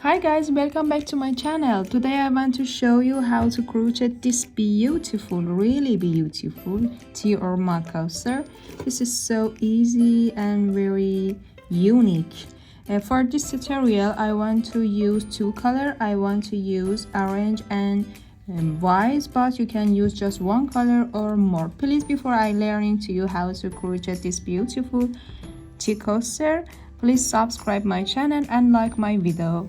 Hi guys, welcome back to my channel. Today I want to show you how to crochet this beautiful, really beautiful tea or mug coaster. This is so easy and very unique. For this tutorial I want to use two colors. I want to use orange and white, but you can use just one color or more. Please, before I learning to you how to crochet this beautiful tea coaster, please subscribe my channel and like my video.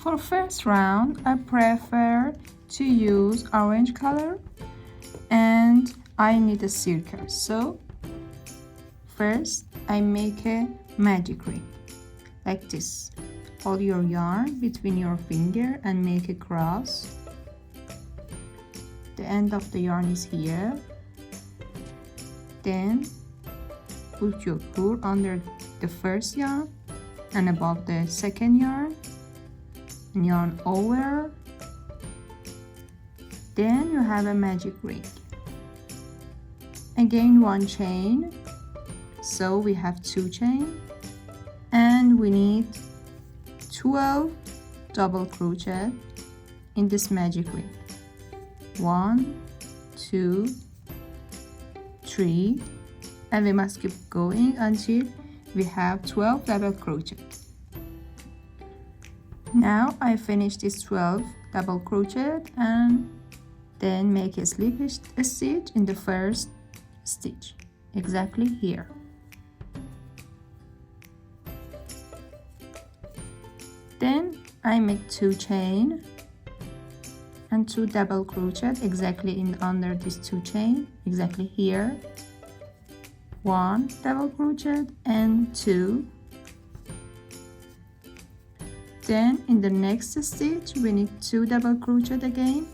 For first round, I prefer to use orange color and I need a circle. So first I make a magic ring like this. Hold your yarn between your finger and make a cross. The end of the yarn is here. Then put your hook under the first yarn and above the second yarn. Yarn over, then you have a magic ring. Again one chain, so we have two chain, and we need 12 double crochet in this magic ring. 1, 2, 3, and we must keep going until we have 12 double crochet. Now I finish this 12 double crochet and then make a slip stitch in the first stitch, exactly here. Then I make two chain and two double crochet exactly in under these two chain, exactly here. 1 double crochet and 2. Then in the next stitch we need 2 double crochet again.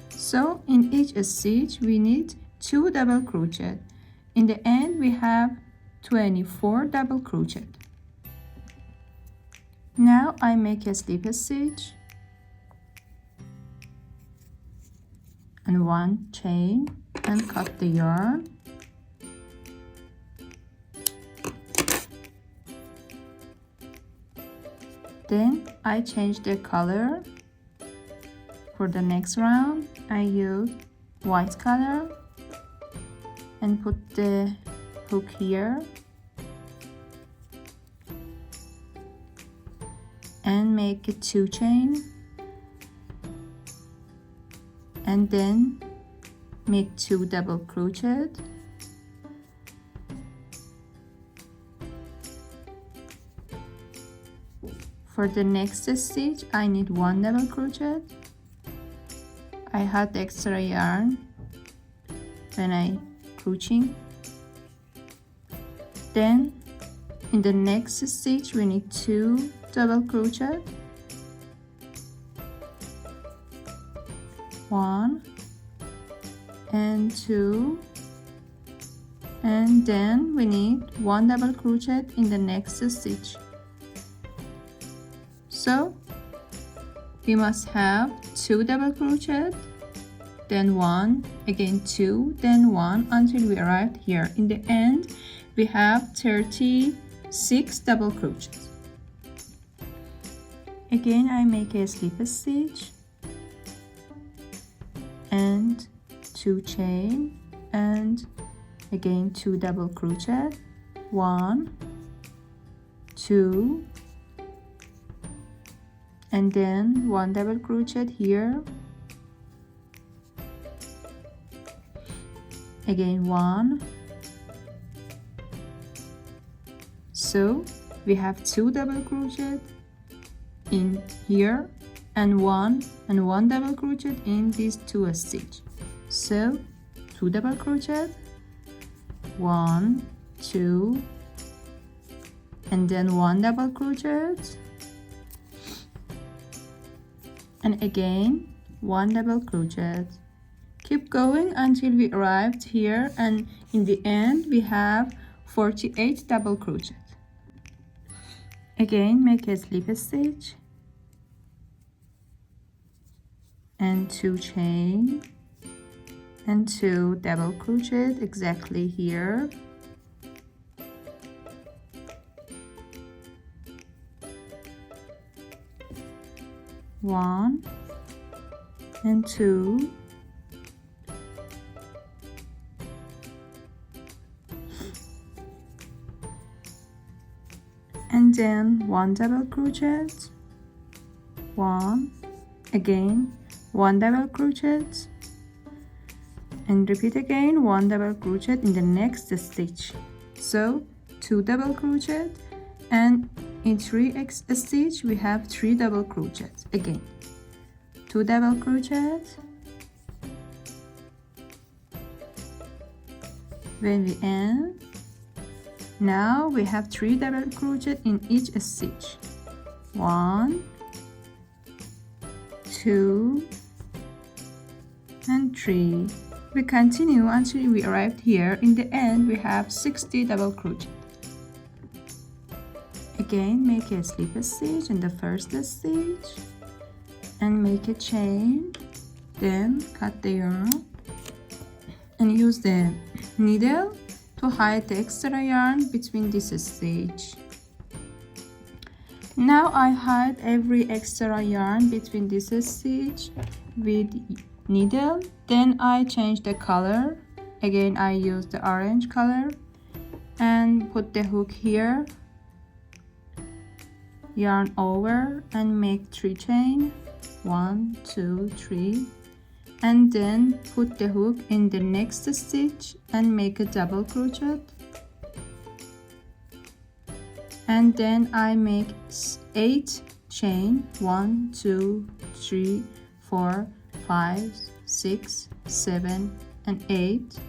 So in each stitch we need 2 double crochet. In the end we have 24 double crochet. Now I make a slip stitch and one chain and cut the yarn. Then I change the color. For the next round I use white color and put the hook here and make a 2 chain and then make 2 double crochet. For the next stitch I need 1 double crochet. I had the extra yarn when I crocheting. Then in the next stitch we need 2 double crochet. 1 and 2, and then we need 1 double crochet in the next stitch. So we must have 2 double crochet, then 1, again 2, then 1 until we arrive here. In the end we have 36 double crochets. Again I make a slip stitch and 2 chain and again 2 double crochet. 1, 2, and then 1 double crochet here. Again 1. So we have 2 double crochet in here and 1 double crochet in these 2 stitch. So 2 double crochet, 1, 2, and then 1 double crochet, and again 1 double crochet. Keep going until we arrived here, and in the end we have 48 double crochet. Again make a slip stitch and 2 chain and 2 double crochet exactly here. 1 and 2, and then 1 double crochet, 1, again 1 double crochet, and repeat again 1 double crochet in the next stitch. So 2 double crochet, and in 3 stitch we have 3 double crochets. Again 2 double crochet. When we end, now we have 3 double crochet in each stitch. 1, 2, and 3. We continue until we arrive here. In the end, we have 60 double crochet. Again, make a slip stitch in the first stitch and make a chain. Then cut the yarn and use the needle to hide the extra yarn between this stitch. Now I hide every extra yarn between this stitch with needle. Then I change the color. Again, I use the orange color and put the hook here, yarn over and make 3 chain, 1, 2, 3, and then put the hook in the next stitch and make a double crochet, and then I make 8 chain, 1, 2, 3, 4, 5, 6, 7, and 8.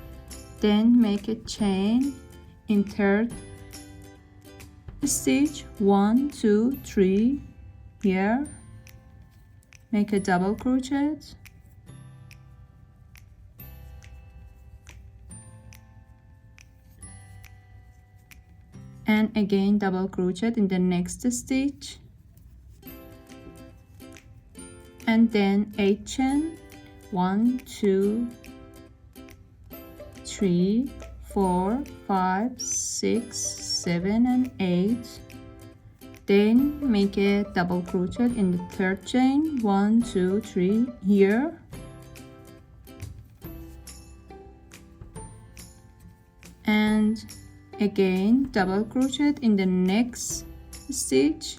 Then make a chain in third stitch, 1, 2, 3 here, make a double crochet, and again double crochet in the next stitch, and then 8 chain, 1, 2, 3, 4, 5, 6, 7, and 8. Then make a double crochet in the third chain, 1, 2, 3 here, and again double crochet in the next stitch,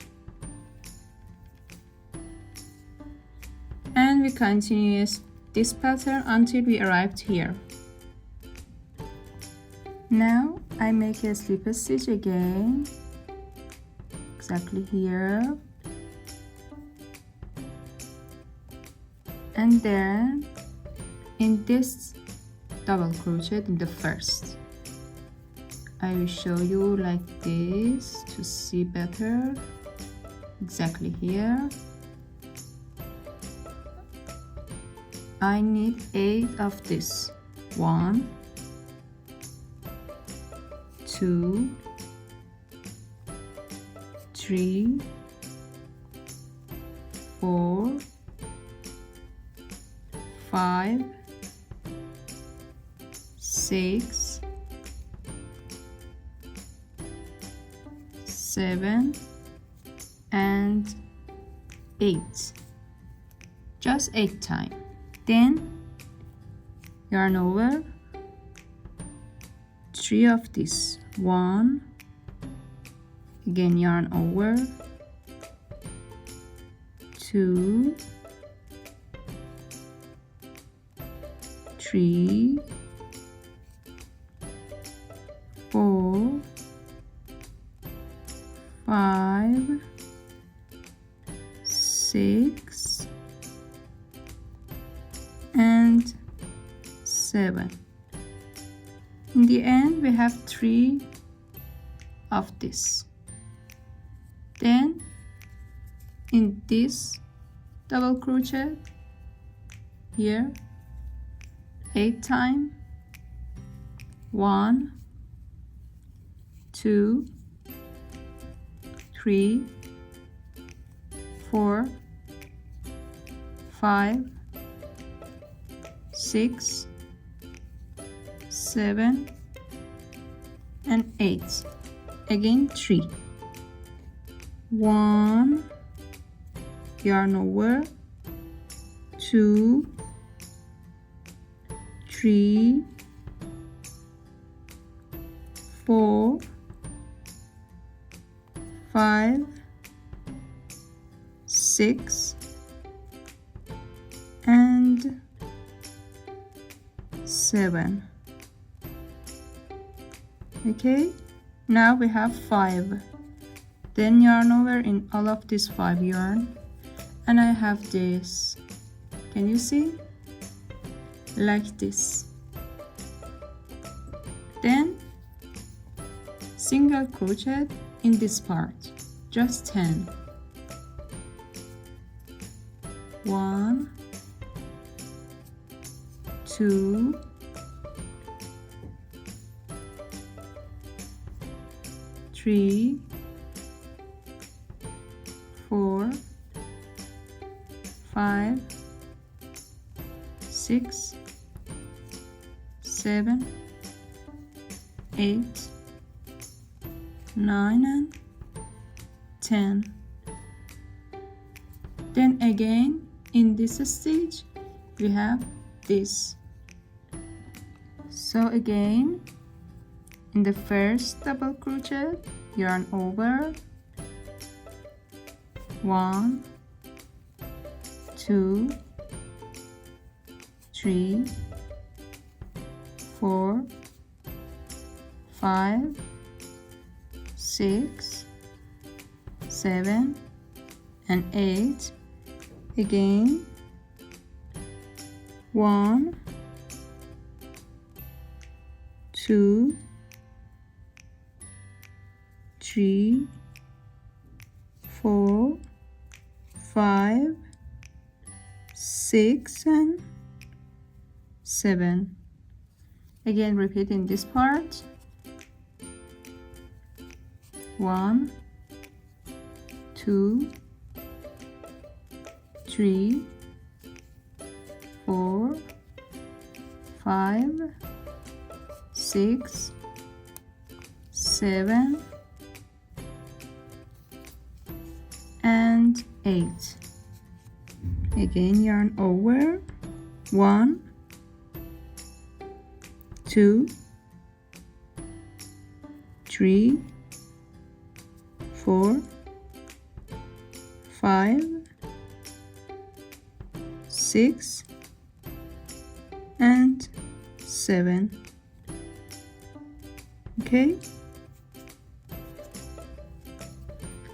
and we continue this pattern until we arrived here. Now I make a slip stitch again, exactly here, and then in this double crochet in the first. I will show you like this to see better, exactly here. I need 8 of this, 1, 2, 3, 4, 5, 6, 7, and 8. Just 8 times. Then yarn over 3 of this, 1, again yarn over 2, 3, 4, 5, 6, and 7. In the end, we have 3 of this. Then in this double crochet here, 8 times, 1, 2, 3, 4, 5, 6, 7, and 8. Again 3. 1, yarn over, 2, 3, 4, 5, 6, and 7. Okay, now we have 5. Then yarn over in all of these 5 yarn, and I have this. Can you see? Like this. Then single crochet in this part, just 10. 1, 2, 3, 4, 5, 6, 7, 8, 9, and 10. Then again in this stitch we have this. So again, in the first double crochet, yarn over, 1, 2, 3, 4, 5, 6, 7, and 8. Again, 1, 2, 3, 4, 5, 6, and 7. Again, repeat in this part. 1, 2, 3, 4, 5, 6, 7, and 8. Again, yarn over, 1, 2, 3, 4, 5, 6, and 7. Okay,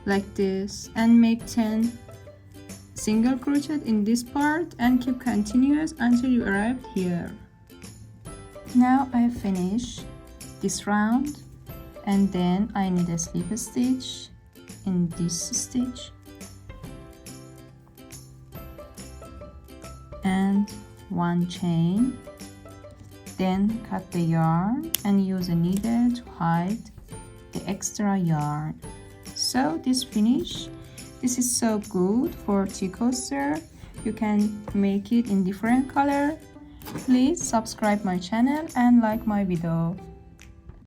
like this, and make 10 single crochet in this part and keep continuous until you arrive here. Now I finish this round, and then I need a slip stitch in this stitch and 1 chain. Then cut the yarn and use a needle to hide the extra yarn. So this finish, this is so good for tea coaster. You can make it in different color. Please subscribe my channel and like my video.